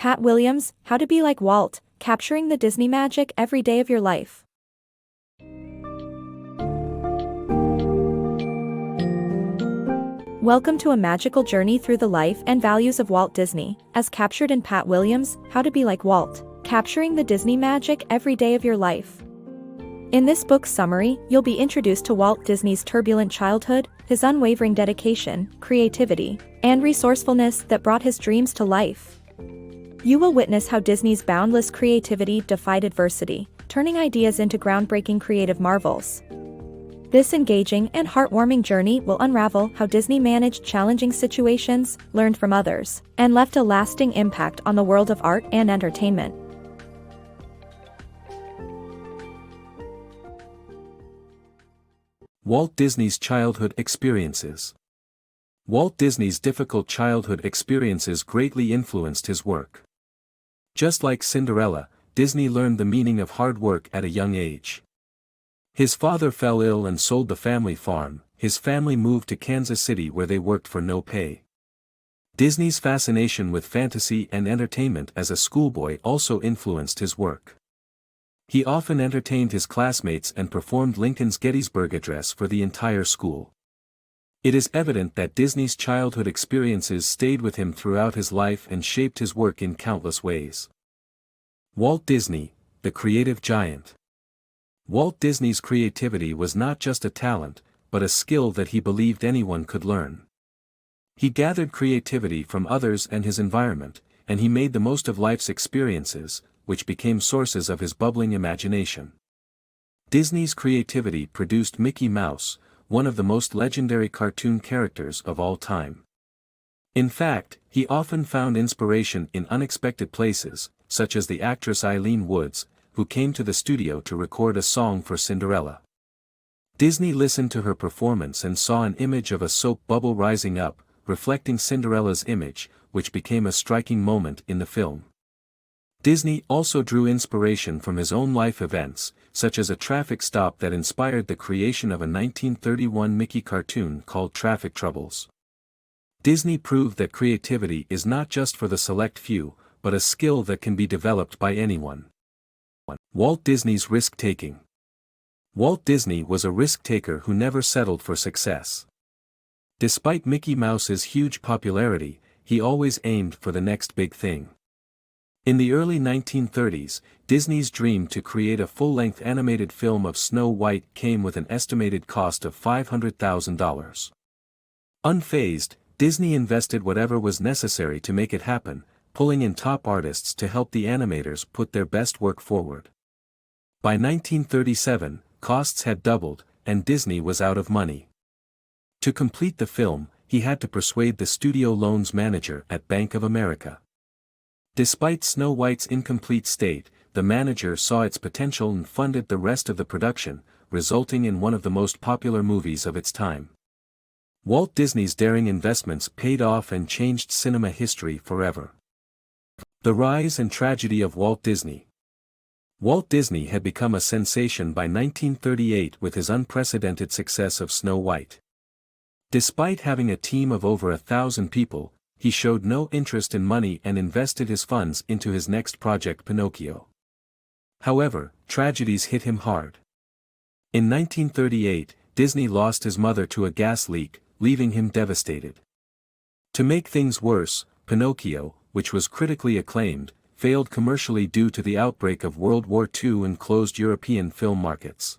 Pat Williams, How to Be Like Walt, Capturing the Disney Magic Every Day of Your Life. Welcome to a magical journey through the life and values of Walt Disney, as captured in Pat Williams, How to Be Like Walt, Capturing the Disney Magic Every Day of Your Life. In this book's summary, you'll be introduced to Walt Disney's turbulent childhood, his unwavering dedication, creativity, and resourcefulness that brought his dreams to life. You will witness how Disney's boundless creativity defied adversity, turning ideas into groundbreaking creative marvels. This engaging and heartwarming journey will unravel how Disney managed challenging situations, learned from others, and left a lasting impact on the world of art and entertainment. Walt Disney's childhood experiences. Walt Disney's difficult childhood experiences greatly influenced his work. Just like Cinderella, Disney learned the meaning of hard work at a young age. His father fell ill and sold the family farm. His family moved to Kansas City where they worked for no pay. Disney's fascination with fantasy and entertainment as a schoolboy also influenced his work. He often entertained his classmates and performed Lincoln's Gettysburg Address for the entire school. It is evident that Disney's childhood experiences stayed with him throughout his life and shaped his work in countless ways. Walt Disney, the creative giant. Walt Disney's creativity was not just a talent, but a skill that he believed anyone could learn. He gathered creativity from others and his environment, and he made the most of life's experiences, which became sources of his bubbling imagination. Disney's creativity produced Mickey Mouse, one of the most legendary cartoon characters of all time. In fact, he often found inspiration in unexpected places, such as the actress Eileen Woods, who came to the studio to record a song for Cinderella. Disney listened to her performance and saw an image of a soap bubble rising up, reflecting Cinderella's image, which became a striking moment in the film. Disney also drew inspiration from his own life events, such as a traffic stop that inspired the creation of a 1931 Mickey cartoon called Traffic Troubles. Disney proved that creativity is not just for the select few, but a skill that can be developed by anyone. Walt Disney's risk-taking. Walt Disney was a risk-taker who never settled for success. Despite Mickey Mouse's huge popularity, he always aimed for the next big thing. In the early 1930s, Disney's dream to create a full-length animated film of Snow White came with an estimated cost of $500,000. Unfazed, Disney invested whatever was necessary to make it happen, pulling in top artists to help the animators put their best work forward. By 1937, costs had doubled, and Disney was out of money. To complete the film, he had to persuade the studio loans manager at Bank of America. Despite Snow White's incomplete state, the manager saw its potential and funded the rest of the production, resulting in one of the most popular movies of its time. Walt Disney's daring investments paid off and changed cinema history forever. The rise and tragedy of Walt Disney. Walt Disney had become a sensation by 1938 with his unprecedented success of Snow White. Despite having a team of over 1,000 people, he showed no interest in money and invested his funds into his next project, Pinocchio. However, tragedies hit him hard. In 1938, Disney lost his mother to a gas leak, leaving him devastated. To make things worse, Pinocchio, which was critically acclaimed, failed commercially due to the outbreak of World War II and closed European film markets.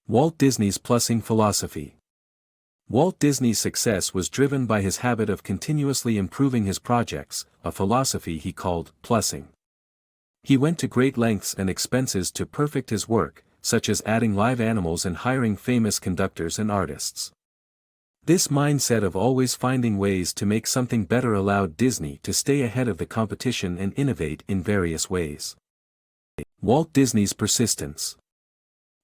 Walt Disney's plussing philosophy. Walt Disney's success was driven by his habit of continuously improving his projects, a philosophy he called plussing. He went to great lengths and expenses to perfect his work, such as adding live animals and hiring famous conductors and artists. This mindset of always finding ways to make something better allowed Disney to stay ahead of the competition and innovate in various ways. Walt Disney's persistence.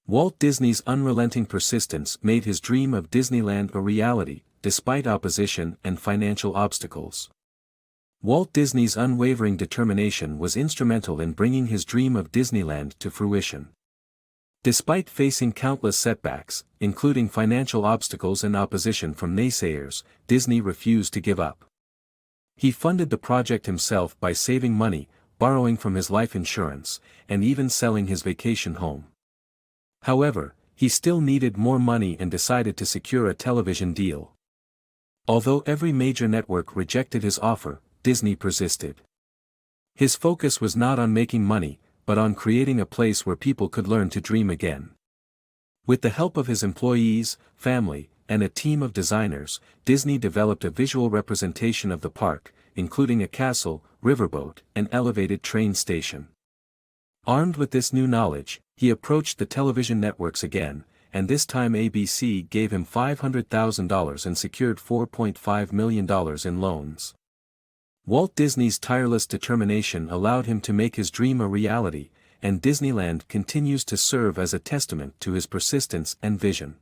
Walt Disney's unrelenting persistence made his dream of Disneyland a reality, despite opposition and financial obstacles. Walt Disney's unwavering determination was instrumental in bringing his dream of Disneyland to fruition. Despite facing countless setbacks, including financial obstacles and opposition from naysayers, Disney refused to give up. He funded the project himself by saving money, borrowing from his life insurance, and even selling his vacation home. However, he still needed more money and decided to secure a television deal. Although every major network rejected his offer, Disney persisted. His focus was not on making money, but on creating a place where people could learn to dream again. With the help of his employees, family, and a team of designers, Disney developed a visual representation of the park, including a castle, riverboat, and elevated train station. Armed with this new knowledge, he approached the television networks again, and this time ABC gave him $500,000 and secured $4.5 million in loans. Walt Disney's tireless determination allowed him to make his dream a reality, and Disneyland continues to serve as a testament to his persistence and vision.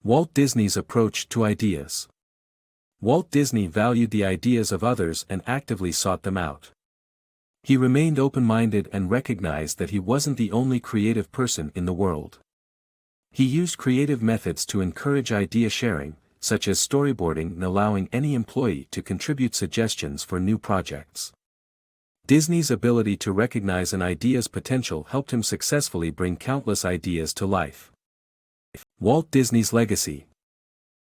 Walt Disney's approach to ideas. Walt Disney valued the ideas of others and actively sought them out. He remained open-minded and recognized that he wasn't the only creative person in the world. He used creative methods to encourage idea sharing, such as storyboarding and allowing any employee to contribute suggestions for new projects. Disney's ability to recognize an idea's potential helped him successfully bring countless ideas to life. Walt Disney's legacy.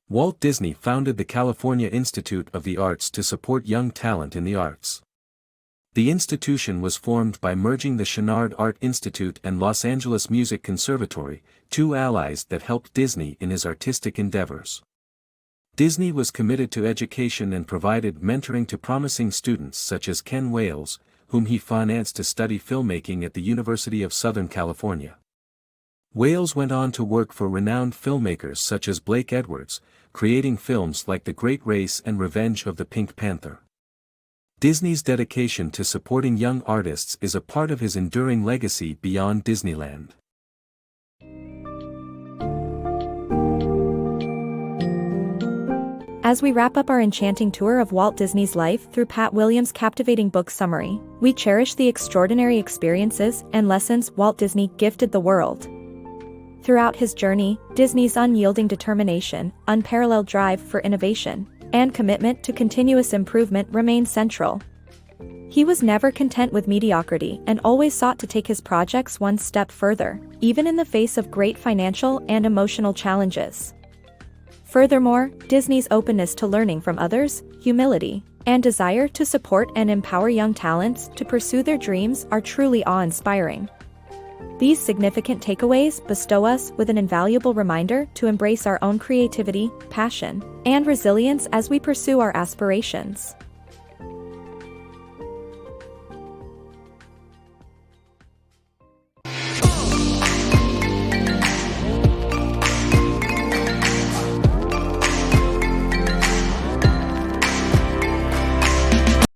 Walt Disney founded the California Institute of the Arts to support young talent in the arts. The institution was formed by merging the Chouinard Art Institute and Los Angeles Music Conservatory, two allies that helped Disney in his artistic endeavors. Disney was committed to education and provided mentoring to promising students such as Ken Wales, whom he financed to study filmmaking at the University of Southern California. Wales went on to work for renowned filmmakers such as Blake Edwards, creating films like The Great Race and Revenge of the Pink Panther. Disney's dedication to supporting young artists is a part of his enduring legacy beyond Disneyland. As we wrap up our enchanting tour of Walt Disney's life through Pat Williams' captivating book summary, we cherish the extraordinary experiences and lessons Walt Disney gifted the world. Throughout his journey, Disney's unyielding determination, unparalleled drive for innovation, and commitment to continuous improvement remained central. He was never content with mediocrity and always sought to take his projects one step further, even in the face of great financial and emotional challenges. Furthermore, Disney's openness to learning from others, humility, and desire to support and empower young talents to pursue their dreams are truly awe-inspiring. These significant takeaways bestow us with an invaluable reminder to embrace our own creativity, passion, and resilience as we pursue our aspirations.